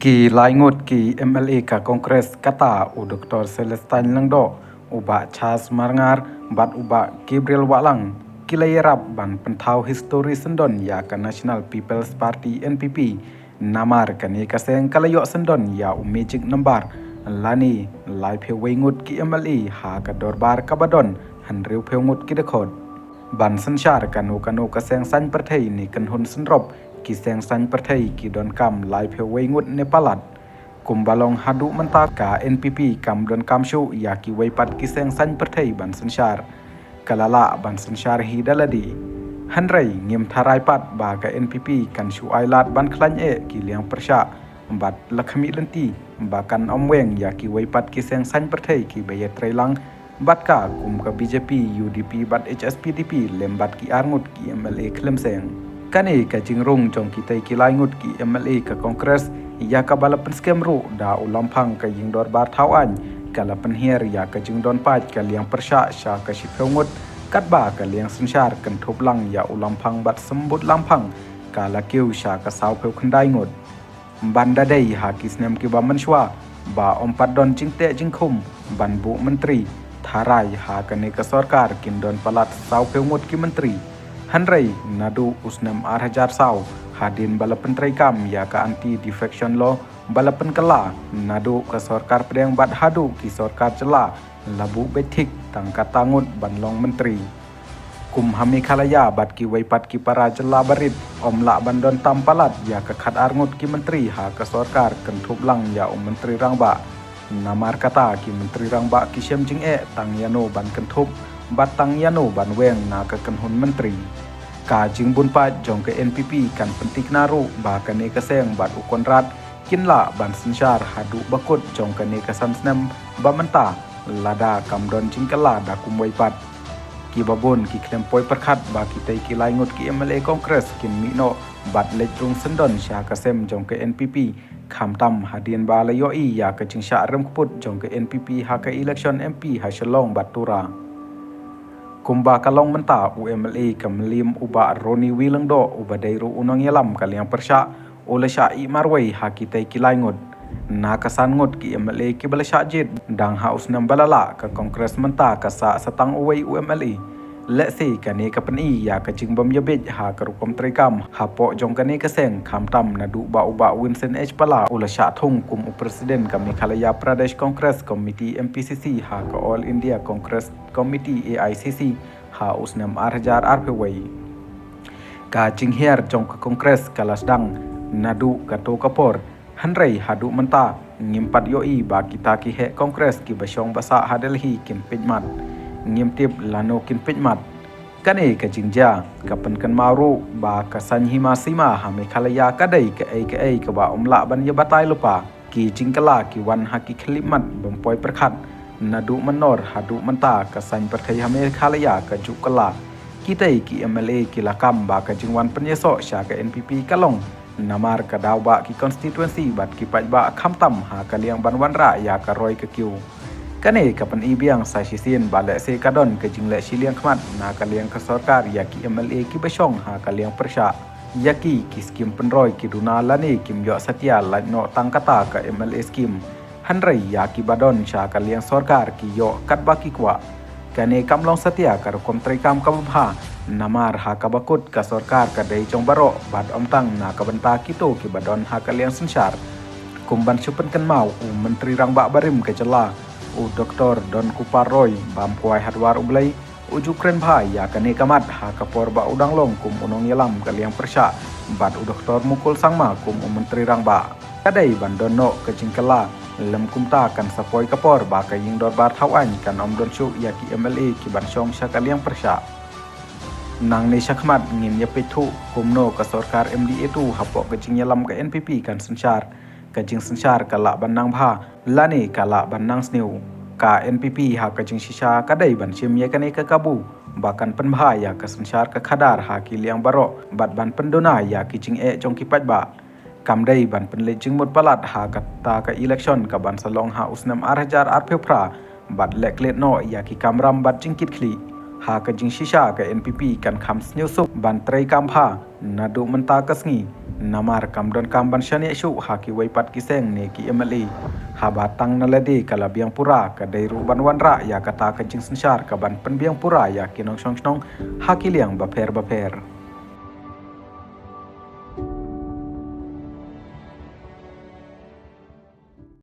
Ki laingut ki MLA ka Kongres kata u Dr. Celestine Langdo uba Charles Marngar bat uba Gabriel Walang kilayerap ban pentau histori sendon ya ka National People's Party NPP namar kani kaseng kalayok sendon ya umejik nambar lani lai wengut ki MLA ha ka dorbar kabadon hanriu pengut ki dekod ban sensyar kanu kaseng san perthai ni kan hun senrop ki seng san perthai ki don kam lai wengut Nepalat kumbalong hadu mentaka NPP kam don kam shu ya ki weipat ki seng san perthai ban sensyar kalala ban sensyar hi daladi hanrai ngim tharai pat ba ka NPP kan shu ailat ban khlan ki liang persya bat lakhmi lenti bakan omweng ya ki weipat ki seng san perthai ki baye trailang bat ka kum ka BJP UDP bat HSPDP lembat ki arngut ki MLA klemseng kani ka jingrung jong kita ki laingut ki MLA ka Kongres ya ka balapan skem ru da ulampang ka ying dor bar thawan kala penhier ya ka jing don pat ka liang persya sya ka shipheungut kat ba ka liang sensyar kan thoplang ya ulampang bat sembut lampang kala kiu sya ka sau pheu khandai ngut banda dei ha kisnem ki ba manshwa ba ompat don jingte jingkhum ban bu menteri tharai ha kane ka sarkar kin don palat sau pheu ngut ki menteri hanrai nadu usnam 8,000 sau hadin balapan traikam ya ka anti defection law balapan kala nadu ka sarkar pedang bat hadu ki sarkar cela labu betik tangka tangut banlong menteri kum hami khalaya bat ki weipat ki para jela barit omla bandon tampalat ya ka khat arngut ki menteri ha ka sarkar kentup lang ya menteri rangba namar kata ki menteri rangba ki syem jing tang yano ban kentup batang yano ban weng na ka kenhun menteri ka jing bun pat jong ke NPP kan pentik naru ba kane ka seng bat ukonrat kinla ban sensyar hadu bakut jong kane ka samsnem ba menta lada kamdon jingkala da kumwai pat ki babon ki klempoi perkhat ba ki tai ki laingut ki MLA Kongres kin mino bat lejrung sendon sya ka sem jong ke NPP khamtam hadien ba layoi ya ka jingsya rem kuput jong ke NPP ha ka election MP ha shalong batura kumba kalong menta UMLA kamlim uba Roni Wilangdo uba dairu unang yalam kaliang persya ole syai marwai hakitai kilaingut na kasangut ki MLA ki balasya jid dang haus nam balala ka Kongres menta kasa satang uwai UMLA letse kane ka peni ya ka jingbam yabej ha ka rukom traikam hapo jong kane ka seng khamtam nadu ba uba Winston H pala ole sya thung kum presiden ka Meghalaya Pradesh Congress Committee MPCC ha ka All India Congress Committee AICC ha usnam 8,000 arpewai ka jingher jong ka Kongres kalasdang nadu ka to kapor hanrai hadu menta ngimpat yoi ba kita ki he Kongres ki basyong basa hadelhi kin pejmat ngimtip lano kin pejmat kane ka jingja kapan kan maru ba ka sanhi masima ha Meghalaya kadai ka ai ka ba umla ban ya batai lupa ki jingkala ki wan ha ki khlimat bompoi perkhat nadu menor hadu menta ka san perthai ha Meghalaya ka jukala kitai ki MLA ki lakam ba ka jingwan penyesok sya ka NPP kalong namar ka dawba ki constituency bat ki pajba khamtam ha kaliang banwanra ya ka roi ka kiu kane kapan ibiang sa sisin balek se kadon ke jingle siliang khmat na kaliang ka sarkar ya ki MLA ki basyong ha kaliang persya yaki ki skim penroi ki duna lani kim yo satya no tangkata ka MLA skim hanrai ya ki badon sya kaliang sarkar ki yo katba ki kwa kane kamlong satya ka rukom traikam ka babha namar ha ka bakut ka sarkar ka dei jong baro bat omtang na ka benta kito ki badon ha kaliang sensyar kumban supen kan mau menteri rangba barim ke cela Dr. Don Kuparoy bampuai hadwar ublai ujukren bhai ya kane kamat ha kapor ba udang long kum unong yalam kaliang persya bat Dr. Mukul Sangma kum menteri rangba kadai bandono ke jingkala lem kumta kan sapoi kapor ba ka ying dor bar thawan kan om don shu ya ki MLA ki bansyong sya kaliang persya nang ne syakmat ngin ya pethu kumno ka sarkar MDA tu hapok ke jing yalam ka NPP kan sensyar kajing sensyar kala banang bha lani kala banang sneu ka NPP ha kajing shisha kadai ban sim ye kane ka kabu bakan penbha ya ka sensyar ka khadar ha ki liang baro bat ban pendona ya ki jing jong ki pajba kamdai ban penle jing mut palat ha kata ka election ka ban salong ha usnam 8,000 arpepra bat leklet no ya ki kamram bat jingkit khli ha kajing shisha ka NPP kan kham sneu sup ban trai kam bha nadu menta kasngi namar kam don kam ban shani shu haki waipat kiseng ne ki MLA habatang naladi kala biang pura ka dairu ban wanra ya kata kencing sensar ka ban penbiang pura ya kinong song haki liang baper